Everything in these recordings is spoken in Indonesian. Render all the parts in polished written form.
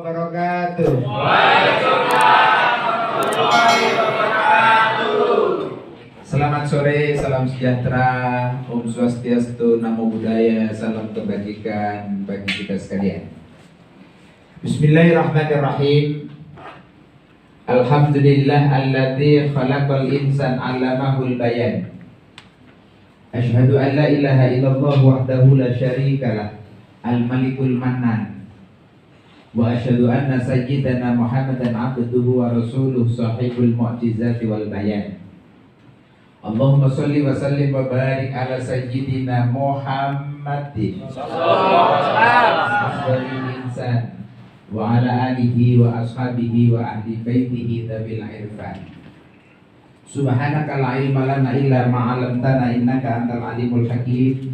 wabarakatuh. Waalaikumsalam warahmatullahi wabarakatuh. Selamat sore, salam sejahtera, Om Swastiastu, Namo Buddhaya, salam kebajikan bagi kita sekalian. Bismillahirrahmanirrahim. Alhamdulillah alladzi khalaqal insan 'allamahul bayan. Asyhadu an la ilaha illallah wahdahu la syarikalah, al-malikul mannan. Wa asyhadu anna sayyidana Muhammadan 'abduhu wa rasuluh sahibul mu'jizati wal bayan. Allahumma sholli wa sallim wa barik ala sayyidina Muhammadin afdalil insan wa ala alihi wa ashabihi wa ahli baitihi dhabil irfan. Subhanaka la ilma lana illa ma 'allamtana innaka antal alimul hakim.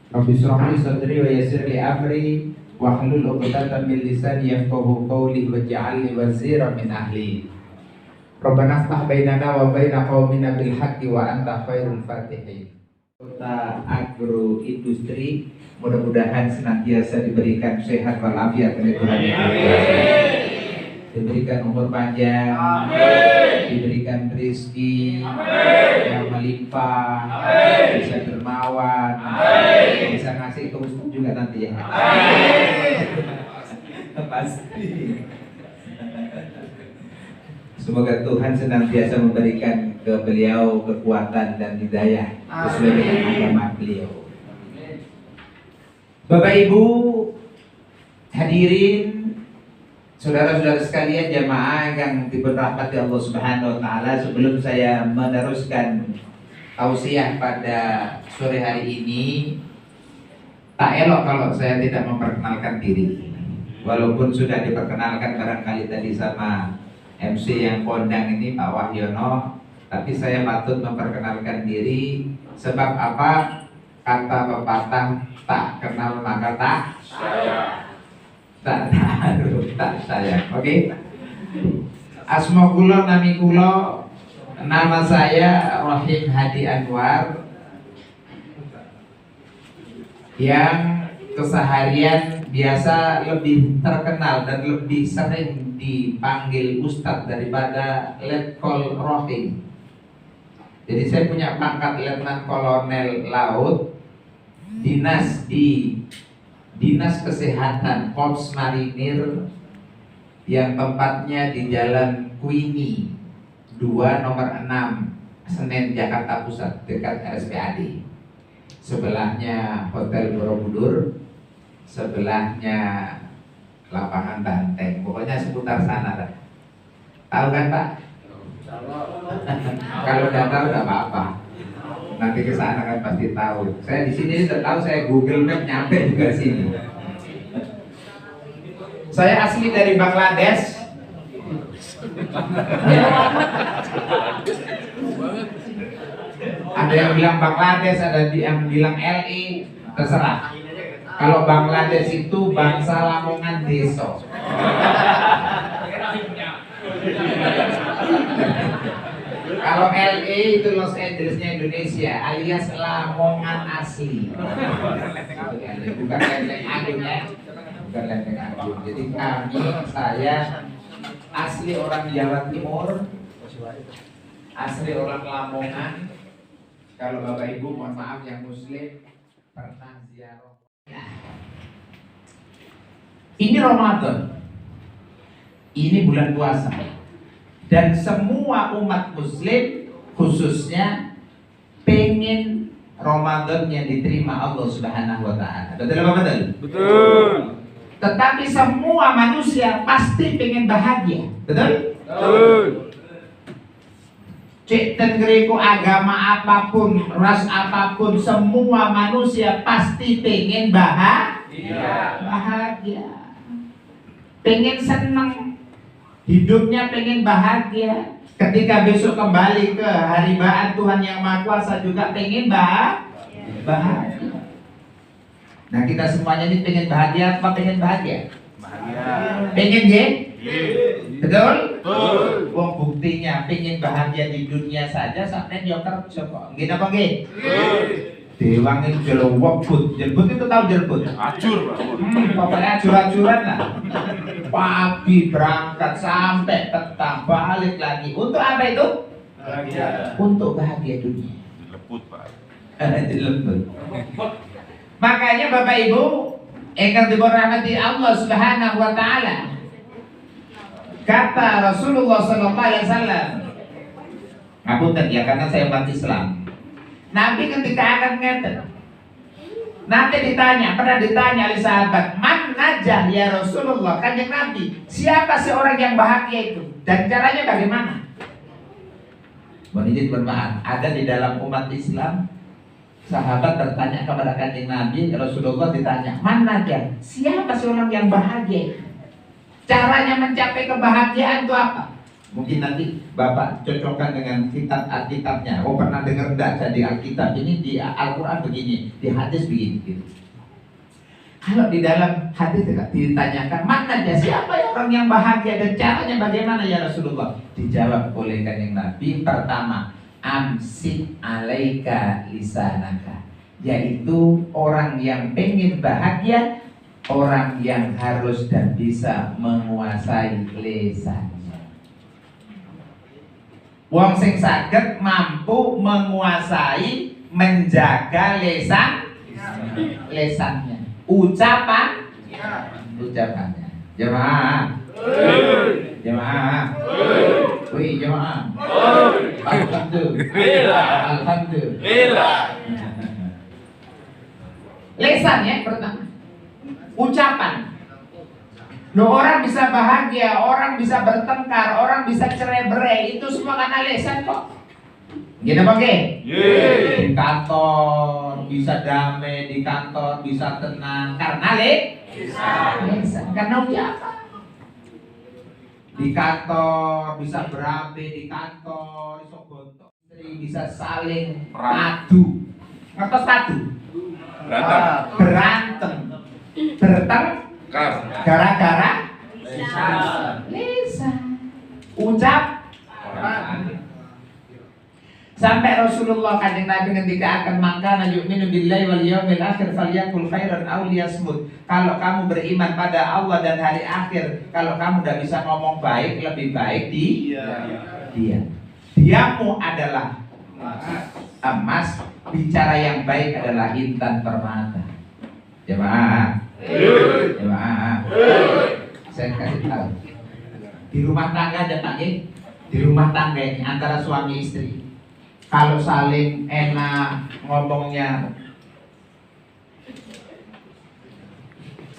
Rabbi shrah li sadri wa yassir li amri wahlul 'uqdatam min lisani yafqahu qawli waj'al li waziran min ahli. Rabbana ftah bainana wa baina qaumina bil haqqi wa anta khairul fatihin. Kota agro industri mudah-mudahan senantiasa diberikan sehat walafiat oleh Tuhan Yang Maha Kuasa. Diberikan umur panjang, diberikan rezeki yang melimpah, bisa dermawan, bisa ngasih ke Ustaz juga nanti ya. Pasti. Semoga Tuhan senantiasa memberikan ke beliau kekuatan dan hidayah sesuai dengan agama beliau. Bapak Ibu hadirin, saudara-saudara sekalian, jamaah yang diberkati Allah Subhanahu wa taala, sebelum saya meneruskan tausiah pada sore hari ini, tak elok kalau saya tidak memperkenalkan diri. Walaupun sudah diperkenalkan barangkali tadi sama MC yang kondang ini Pak Wahyono, tapi saya patut memperkenalkan diri. Sebab apa? Kata pepatah, tak kenal maka tak sayang. Tak taruh, tak sayang. Oke. Asma kula nami kula, nama saya Rahim Hadi Anwar, yang keseharian biasa lebih terkenal dan lebih sering dipanggil Ustadz daripada Letkol Rohim. Jadi saya punya pangkat Letnan Kolonel Laut, dinas di Dinas Kesehatan Korps Marinir yang tempatnya di Jalan Kuini 2 nomor 6 Senen Jakarta Pusat dekat RSPAD. Sebelahnya Hotel Borobudur, sebelahnya Lapangan Banteng, pokoknya seputar sana dah. Tahu kan Pak? Kalau tidak tahu tidak apa-apa. Nanti ke sana kan pasti tahu. Saya di sini sudah tahu, saya Google Map nyampe juga sini. Saya asli dari Bangladesh. Ya. Ada yang bilang Bangladesh, ada yang bilang LA, terserah. Kalau Bangladesh itu bangsa Lamongan Deso. Kalau LA itu Los Angelesnya Indonesia, alias Lamongan asli. Bukan Lenteng Agung ya, bukan Lenteng Agung. Jadi saya asli orang Jawa Timur, asli orang Lamongan. Kalau Bapak Ibu mohon maaf yang Muslim pernah ziarah. Ini Ramadan, ini bulan puasa, dan semua umat Muslim khususnya pengen Ramadan yang diterima Allah Subhanahu wa taala. Betul apa betul? Betul. Tetapi semua manusia pasti pengen bahagia. Betul? Betul. Cek tenggeriku agama apapun, ras apapun, semua manusia pasti pengen bahagia, pengen senang, hidupnya pengen bahagia. Ketika besok kembali ke haribaan Tuhan Yang Maha Kuasa juga pengen bahagia. Nah kita semuanya ini pengen bahagia apa pengen bahagia? Bahagia. Pengen ya? Betul? Betul. Wong buktinya pengen bahagia di dunia saja sampai dia kerja kok. Nggih apa nggih? Dewangin jelebut, jelebut itu tahu jelebut? Acur. Pokoknya acur-acuran lah. pagi berangkat sampai petang balik lagi. Untuk apa itu? Bahagia. Untuk bahagia dunia. Dileput, Pak. Dilembut. Makanya Bapak Ibu ingkang dirahmati Allah Subhanahu wa taala. Kata Rasulullah sallallahu alaihi wasallam. Ngapunten ya karena saya umat Islam. Nabi ketika akan ngeten. Nanti pernah ditanya oleh sahabat, "Man najah ya Rasulullah?" Kanjeng Nabi, siapa sih orang yang bahagia itu? Dan caranya bagaimana? Mohon izin bermaaf, ada di dalam umat Islam sahabat bertanya kepada Kanjeng Nabi, Rasulullah ditanya, "Man najah? Siapa sih orang yang bahagia? Caranya mencapai kebahagiaan itu apa?" Mungkin nanti Bapak cocokkan dengan kitab Alkitabnya. Oh, pernah dengar enggak di Alkitab ini, di Al-Quran begini, di hadis begini gitu. Kalau di dalam hadis ditanyakan, mana aja siapa orang yang bahagia dan caranya bagaimana ya Rasulullah? Dijawab oleh Kanjeng Nabi, pertama, amsik alaika lisanaka, yaitu orang yang pengen bahagia, orang yang harus dan bisa menguasai lisan. Wong sing saged mampu menguasai, menjaga lesannya, ucapannya. Jemaah, jemaah, wih jemaah. Alhamdulillah. Lesannya pertama, ucapan. Loh, orang bisa bahagia, orang bisa bertengkar, orang bisa cerai-berai, itu semua karena lesan kok. Gitu Oke? Di kantor bisa damai, di kantor bisa tenang karena lesan. Karena apa? Di kantor bisa berabe, di kantor bisa saling padu. Apa padu? Berantem. Gara-gara lisan, ucap. Sampai Rasulullah Kanjeng Nabi ketika akan makan yu'minu billahi wal yawmil akhir falyakul khairan aw liyasmut. Kalau kamu beriman pada Allah dan hari akhir, kalau kamu udah bisa ngomong baik, lebih baik diamu adalah emas, bicara yang baik adalah intan permata. Jemaah. Saya kasih tahu. Di rumah tangga aja Pak, di rumah tangga ini antara suami istri, kalau saling enak ngomongnya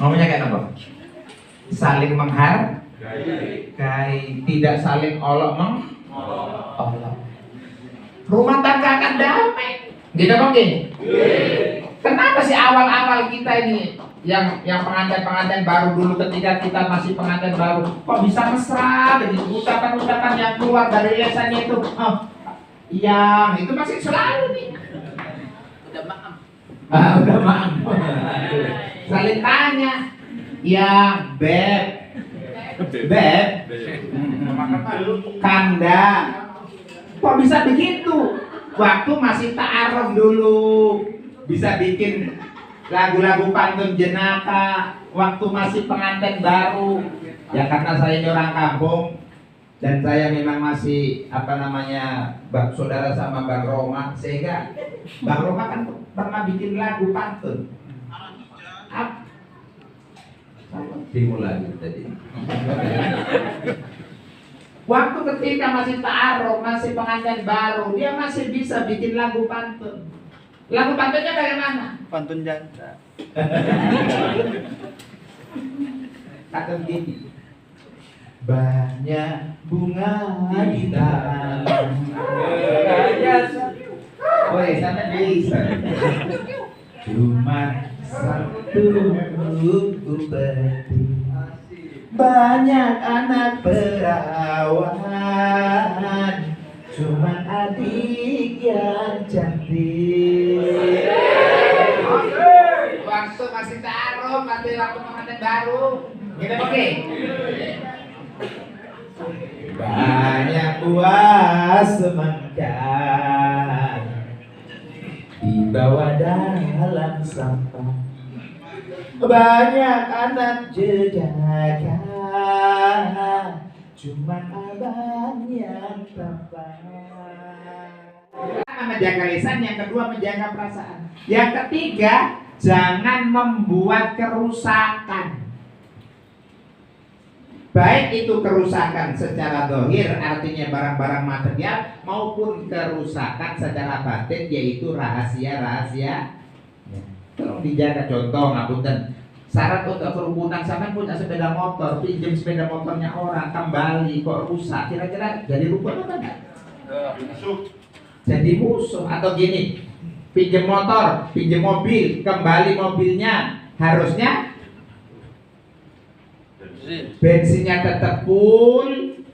kayak apa? Saling menghargai, tidak saling olok. Rumah tangga akan damai. Gitu Bang. Kenapa sih awal-awal kita ini yang pengantin baru dulu, ketika kita masih pengantin baru, kok bisa mesra begitu, ucapan-ucapan yang keluar dari lisannya itu, yang itu masih selalu nih. Udah maaf. Saling tanya, ya beb, kanda, kok bisa begitu? Waktu masih ta'aruf dulu, bisa bikin lagu-lagu pantun jenaka waktu masih pengantin baru. Ya karena saya ini orang kampung dan saya memang masih saudara sama Bang Roma, sehingga Bang Roma kan pernah bikin lagu pantun. Dimulai tadi. Waktu ketika masih ta'aruf, masih pengantin baru, dia masih bisa bikin lagu pantun. Lagu pantunnya bagaimana? Pantun janda. Kata begini. Banyak bunga di taman. Woi, sana bisa. Cuma satu bupati. Banyak anak perawan, cuman adik yang cantik. Waktu masih taruh, masih waktu pengantin baru. Gitu oke? Banyak buah semangka dibawa dalam sampah. Banyak anak jejaka cuma abang yang tepat. Menjaga lisan, yang kedua menjaga perasaan. Yang ketiga, jangan membuat kerusakan. Baik itu kerusakan secara zahir, artinya barang-barang material, maupun kerusakan secara batin, yaitu rahasia-rahasia. Ya. Tolong dijaga. Contoh, ngapunten, syarat untuk kerumunan, sampai punya sepeda motor, pinjam sepeda motornya orang, kembali kok rusak, kira-kira jadi rukun apa enggak? Jadi musuh. Atau gini, pinjam motor, pinjam mobil, kembali mobilnya harusnya bensinnya tetap full,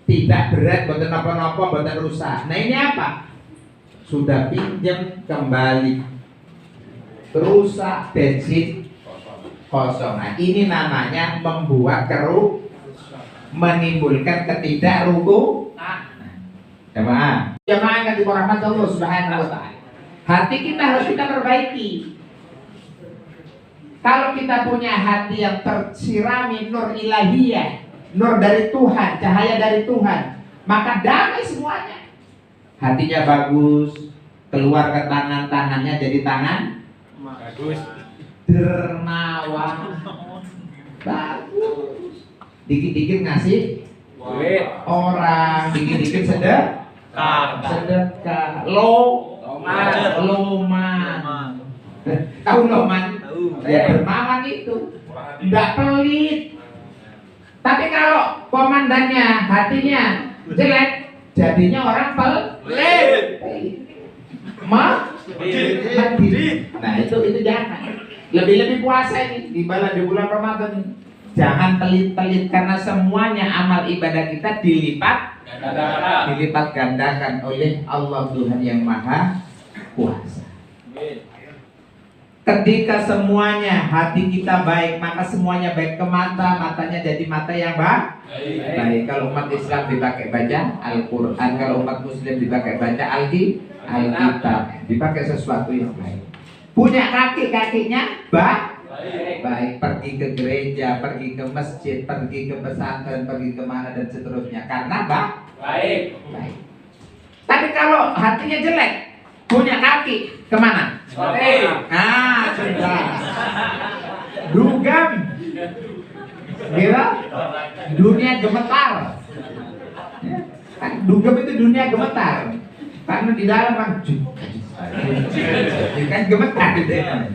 tidak berat, boten apa-apa, boten rusak. Nah ini apa? Sudah pinjam kembali, rusak, bensin kosong. Nah ini namanya membuat menimbulkan ketidakrukunan. Jamaah yang dirahmati Allah Subhanahu wa taala. Hati kita harus kita perbaiki. Kalau kita punya hati yang tersirami nur ilahiyah, nur dari Tuhan, cahaya dari Tuhan, maka damai semuanya. Hatinya bagus, keluar ke tangan, tangannya jadi tangan bagus, dermawan, bagus. Dikit-dikit ngasih orang, dikit-dikit sedekah, loman. Tahu loman? Ya, dermawan itu, tidak pelit. Tapi kalau komandannya hatinya jelek, jadinya orang pelit. Nah itu jangan. Lebih-lebih puasa ini, di bulan Ramadan ini. Jangan pelit-pelit, karena semuanya amal ibadah kita dilipat gandakan oleh Allah Tuhan yang Maha Kuasa. Ketika semuanya hati kita baik, maka semuanya baik. Ke mata, matanya jadi mata yang baik. Kalau umat Islam dipakai baca Al-Quran, kalau umat Muslim dipakai baca Alkitab, dipakai sesuatu yang baik. Punya kaki, kakinya baik. Pergi ke gereja, pergi ke masjid, pergi ke pesantren, pergi kemana dan seterusnya, karena baik. Tapi kalau hatinya jelek, punya kaki, kemana? Nah, sudah. Dugem. Gila? Dunia gemetar. Dugem itu dunia gemetar. Karena di dalam kan gemetar gitu ya.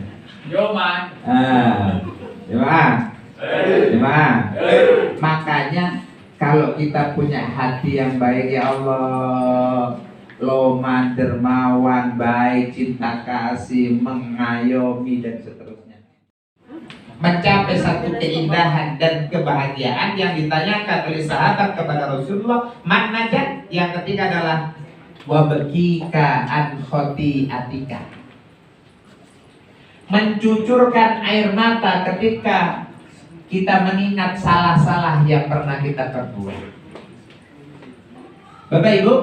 Makanya kalau kita punya hati yang baik, ya Allah, loman, dermawan, baik, cinta kasih, mengayomi dan seterusnya, mencapai satu keindahan dan kebahagiaan yang ditanyakan oleh sahabat kepada Rasulullah. Maknanya yang ketiga adalah wabekika an khotiatika, mencucurkan air mata ketika kita mengingat salah-salah yang pernah kita perbuat. Bapak Ibu,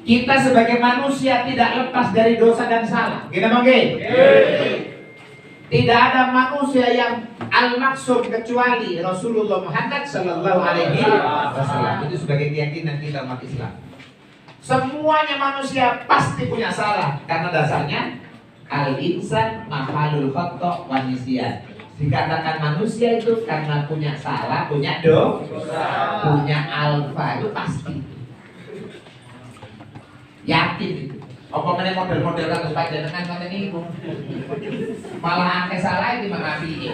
kita sebagai manusia tidak lepas dari dosa dan salah. Kita bangkit. Tidak ada manusia yang al-maksum kecuali Rasulullah Muhammad Sallallahu Alaihi Wasallam. Itu sebagai keyakinan kita umat Islam. Semuanya manusia pasti punya salah, karena dasarnya al-insan mahalul khata' wa nisyan. Dikatakan manusia itu karena punya salah, punya dosa, punya alfa, itu pasti. Yakin itu. Apa mana model-model kados panjenengan konten ini malah akeh salah itu mengapi.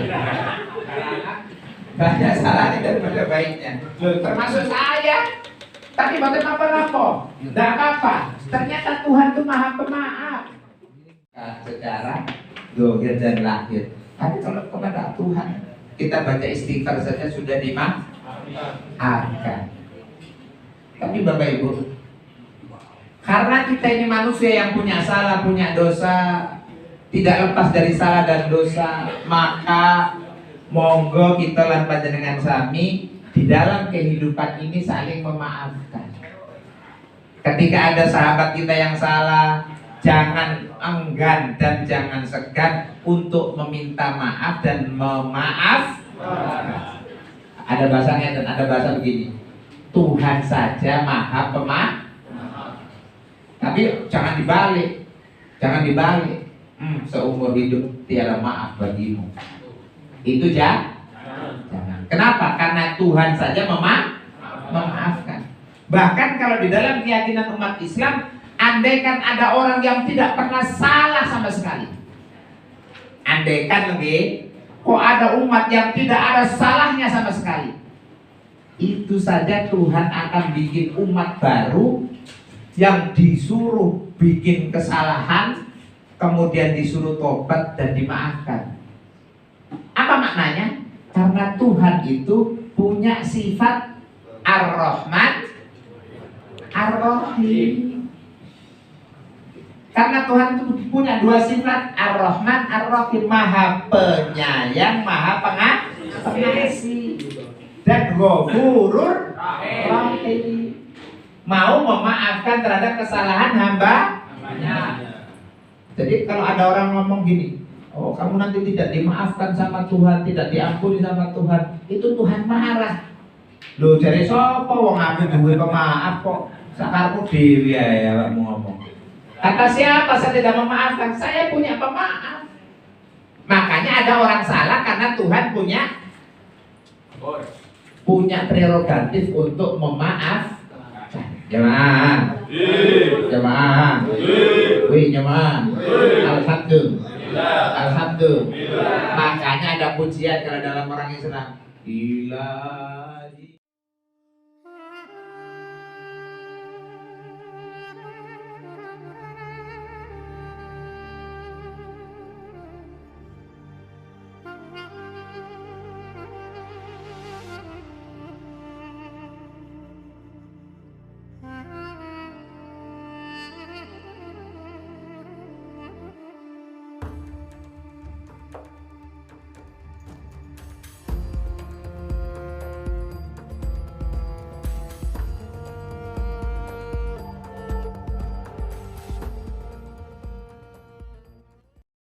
Banyak salahnya daripada baiknya. Termasuk saya. Tapi bagaimana apa-apa? Tidak apa-apa. Ternyata Tuhan itu Maha Pemaaf. Secara zahir dan lahir. Tapi kalau kepada Tuhan kita baca istighfar saja sudah dimaafkan. Tapi Bapak Ibu, karena kita ini manusia yang punya salah, punya dosa, tidak lepas dari salah dan dosa, maka monggo kita lan panjenengan sami di dalam kehidupan ini saling memaafkan. Ketika ada sahabat kita yang salah, jangan enggan dan jangan segan untuk meminta maaf dan memaafkan. Ada bahasanya dan ada bahasa begini. Tuhan saja maha pemaaf. Tapi jangan dibalik. Jangan dibalik. Seumur hidup tiada maaf bagimu. Itu jangan. Kenapa? Karena Tuhan saja memaafkan. Bahkan kalau di dalam keyakinan umat Islam, andaikan ada orang yang tidak pernah salah sama sekali. Andaikan lagi, kok ada umat yang tidak ada salahnya sama sekali. Itu saja Tuhan akan bikin umat baru yang disuruh bikin kesalahan, kemudian disuruh tobat dan dimaafkan. Apa maknanya? Karena Tuhan itu punya sifat Ar-Rahman, Ar-Rahim. Karena Tuhan itu punya dua sifat, Ar-Rahman, Ar-Rahim, maha penyayang, maha pengasih, dan Ghafurur Rahim, mau memaafkan terhadap kesalahan hamba-hambanya. Jadi kalau ada orang ngomong gini, oh kamu nanti tidak dimaafkan sama Tuhan, tidak diampuni sama Tuhan, itu Tuhan marah. Loh dari sopo wong aku duwe pemaaf kok sakarmu dewi ya kamu ngomong. Kata siapa saya tidak memaafkan? Saya punya pemaaf. Makanya ada orang salah karena Tuhan punya prerogatif untuk memaafkan. Jemaah. Jemaah. Wih jemaah. Alhamdulillah. Makanya ada pujian kalau dalam orang Islam. Gila.